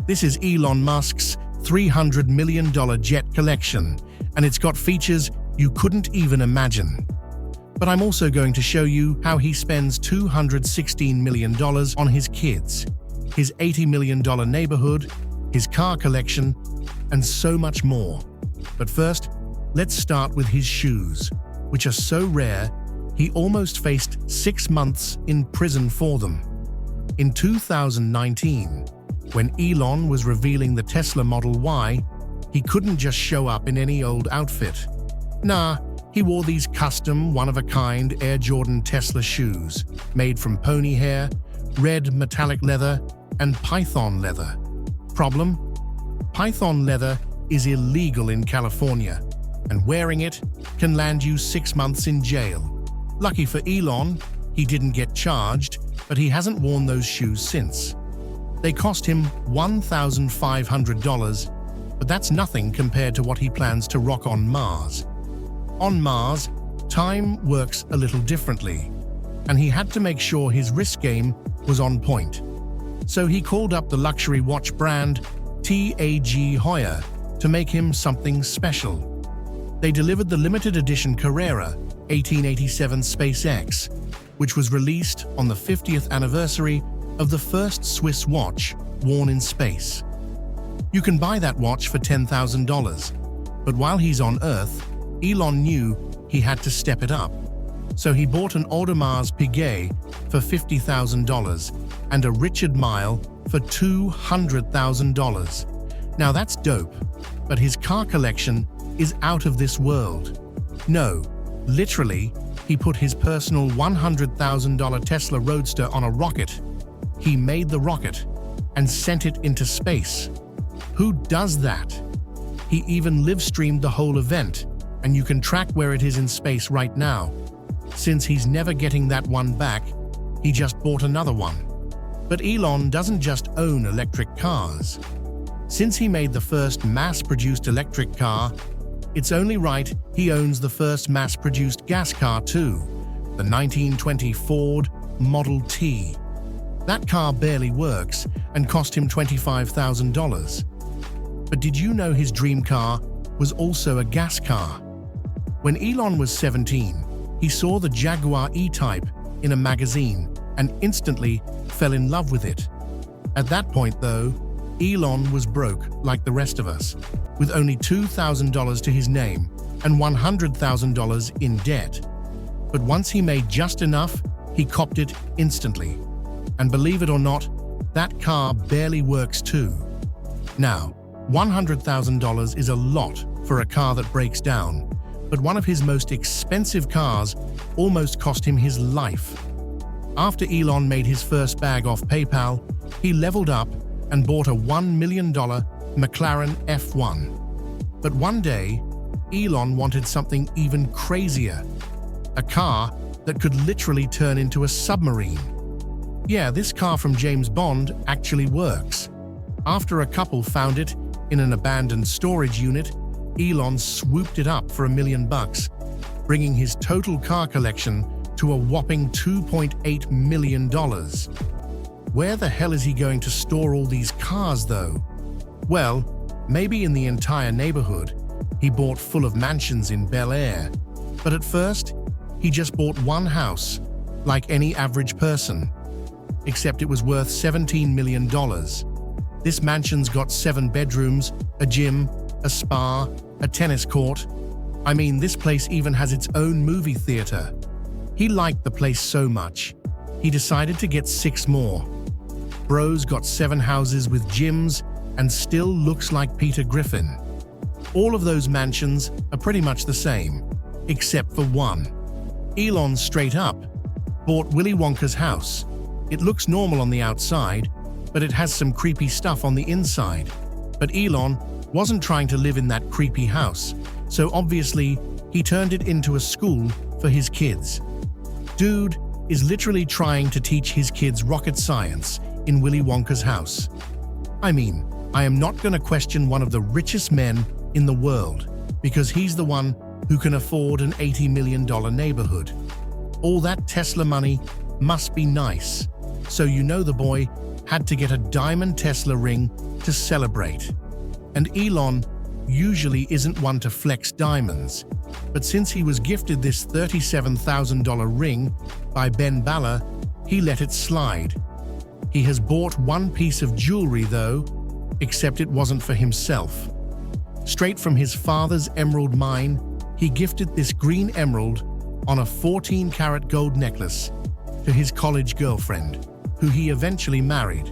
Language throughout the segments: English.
This is Elon Musk's $300 million jet collection, and it's got features you couldn't even imagine. But I'm also going to show you how he spends $216 million on his kids, his $80 million neighborhood, his car collection, and so much more. But first, let's start with his shoes, which are so rare, he almost faced 6 months in prison for them. In 2019, when Elon was revealing the Tesla Model Y, he couldn't just show up in any old outfit. Nah, he wore these custom, one-of-a-kind Air Jordan Tesla shoes, made from pony hair, red metallic leather, and python leather. Problem? Python leather is illegal in California, and wearing it can land you 6 months in jail. Lucky for Elon, he didn't get charged, but he hasn't worn those shoes since. They cost him $1,500, but that's nothing compared to what he plans to rock on Mars. On Mars, time works a little differently, and he had to make sure his wrist game was on point. So he called up the luxury watch brand TAG Heuer to make him something special. They delivered the limited edition Carrera 1887 SpaceX, which was released on the 50th anniversary of the first Swiss watch worn in space. You can buy that watch for $10,000, but while he's on Earth, Elon knew he had to step it up. So he bought an Audemars Piguet for $50,000 and a Richard Mille for $200,000. Now that's dope, but his car collection is out of this world. No, literally, he put his personal $100,000 Tesla Roadster on a rocket. He made the rocket and sent it into space. Who does that? He even live-streamed the whole event, and you can track where it is in space right now. Since he's never getting that one back, he just bought another one. But Elon doesn't just own electric cars. Since he made the first mass-produced electric car, it's only right he owns the first mass-produced gas car too, the 1920 Ford Model T. That car barely works and cost him $25,000. But did you know his dream car was also a gas car? When Elon was 17, he saw the Jaguar E-Type in a magazine and instantly fell in love with it. At that point, though, Elon was broke like the rest of us, with only $2,000 to his name and $100,000 in debt. But once he made just enough, he copped it instantly. And believe it or not, that car barely works too. Now, $100,000 is a lot for a car that breaks down, but one of his most expensive cars almost cost him his life. After Elon made his first bag off PayPal, he leveled up and bought a $1 million McLaren F1. But one day, Elon wanted something even crazier, a car that could literally turn into a submarine. Yeah, this car from James Bond actually works. After a couple found it in an abandoned storage unit, Elon swooped it up for $1 million, bringing his total car collection to a whopping $2.8 million. Where the hell is he going to store all these cars, though? Well, maybe in the entire neighborhood. He bought full of mansions in Bel Air. But at first, he just bought one house, like any average person. Except it was worth $17 million. This mansion's got 7 bedrooms, a gym, a spa, a tennis court. I mean, this place even has its own movie theater. He liked the place so much, he decided to get 6 more. Bro's got 7 houses with gyms and still looks like Peter Griffin. All of those mansions are pretty much the same, except for one. Elon straight up bought Willy Wonka's house. It looks normal on the outside, but it has some creepy stuff on the inside. But Elon wasn't trying to live in that creepy house, so obviously he turned it into a school for his kids. Dude is literally trying to teach his kids rocket science in Willy Wonka's house. I mean, I am not going to question one of the richest men in the world, because he's the one who can afford an $80 million neighborhood. All that Tesla money must be nice. So you know the boy had to get a diamond Tesla ring to celebrate. And Elon usually isn't one to flex diamonds, but since he was gifted this $37,000 ring by Ben Bala, he let it slide. He has bought one piece of jewelry though, except it wasn't for himself. Straight from his father's emerald mine, he gifted this green emerald on a 14-karat gold necklace to his college girlfriend, who he eventually married.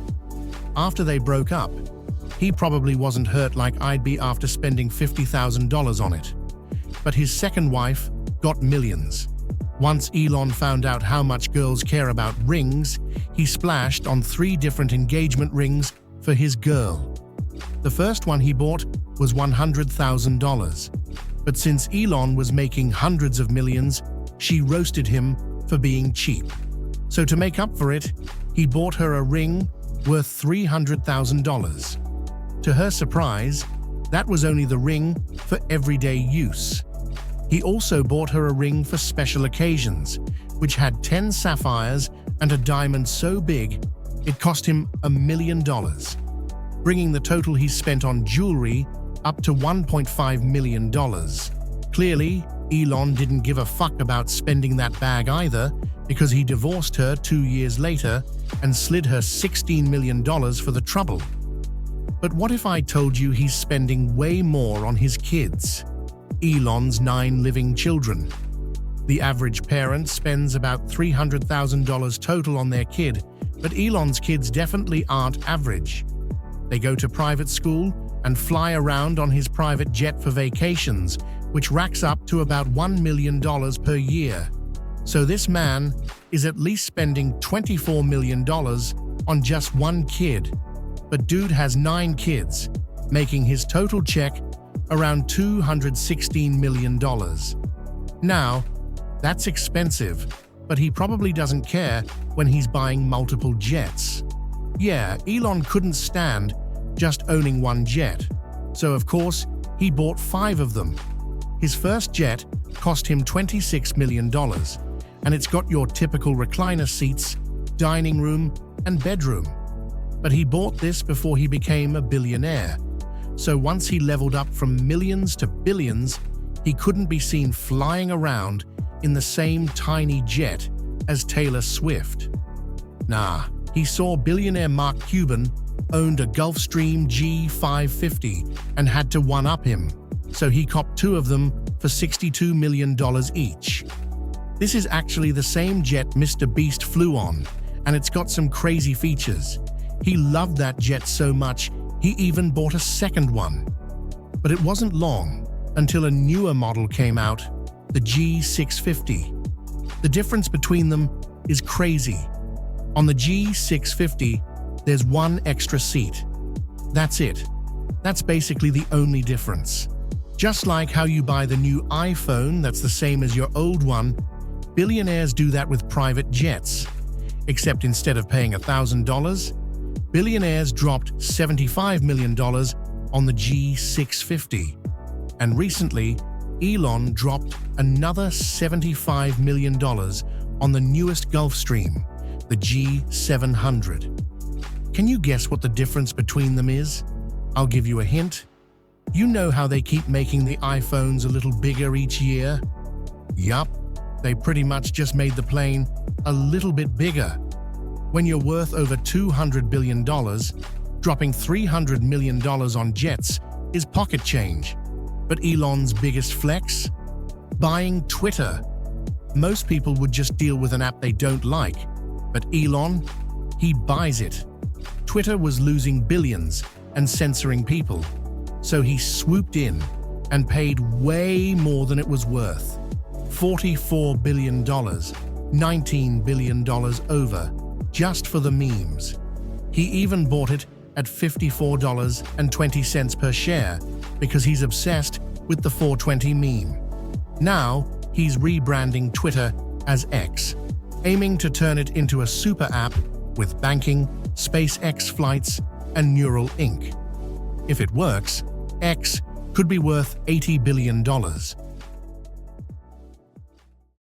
After they broke up, he probably wasn't hurt like I'd be after spending $50,000 on it. But his second wife got millions. Once Elon found out how much girls care about rings, he splashed on 3 different engagement rings for his girl. The first one he bought was $100,000. But since Elon was making hundreds of millions, she roasted him for being cheap. So to make up for it, he bought her a ring worth $300,000. To her surprise, that was only the ring for everyday use. He also bought her a ring for special occasions, which had 10 sapphires and a diamond so big it cost him $1 million, bringing the total he spent on jewelry up to $1.5 million. Clearly, Elon didn't give a fuck about spending that bag either, because he divorced her 2 years later and slid her $16 million for the trouble. But what if I told you he's spending way more on his kids? Elon's 9 living children. The average parent spends about $300,000 total on their kid, but Elon's kids definitely aren't average. They go to private school and fly around on his private jet for vacations, which racks up to about $1 million per year. So this man is at least spending $24 million on just one kid. But dude has 9 kids, making his total check around $216 million. Now, that's expensive, but he probably doesn't care when he's buying multiple jets. Yeah, Elon couldn't stand just owning one jet, so of course, he bought 5 of them. His first jet cost him $26 million, and it's got your typical recliner seats, dining room, and bedroom. But he bought this before he became a billionaire, so once he leveled up from millions to billions, he couldn't be seen flying around in the same tiny jet as Taylor Swift. Nah, he saw billionaire Mark Cuban owned a Gulfstream G550 and had to one-up him, so he copped 2 of them for $62 million each. This is actually the same jet Mr. Beast flew on, and it's got some crazy features. He loved that jet so much, he even bought a second one. But it wasn't long until a newer model came out, the G650. The difference between them is crazy. On the G650, there's 1 extra seat. That's it. That's basically the only difference. Just like how you buy the new iPhone that's the same as your old one, billionaires do that with private jets. Except instead of paying $1,000, billionaires dropped $75 million on the G650. And recently, Elon dropped another $75 million on the newest Gulfstream, the G700. Can you guess what the difference between them is? I'll give you a hint. You know how they keep making the iPhones a little bigger each year? Yup, they pretty much just made the plane a little bit bigger. When you're worth over $200 billion, dropping $300 million on jets is pocket change. But Elon's biggest flex? Buying Twitter. Most people would just deal with an app they don't like, but Elon, he buys it. Twitter was losing billions and censoring people, so he swooped in and paid way more than it was worth. $44 billion, $19 billion over, just for the memes. He even bought it at $54.20 per share because he's obsessed with the 420 meme. Now, he's rebranding Twitter as X, aiming to turn it into a super app with banking, SpaceX flights, and Neural Inc. If it works, X could be worth $80 billion.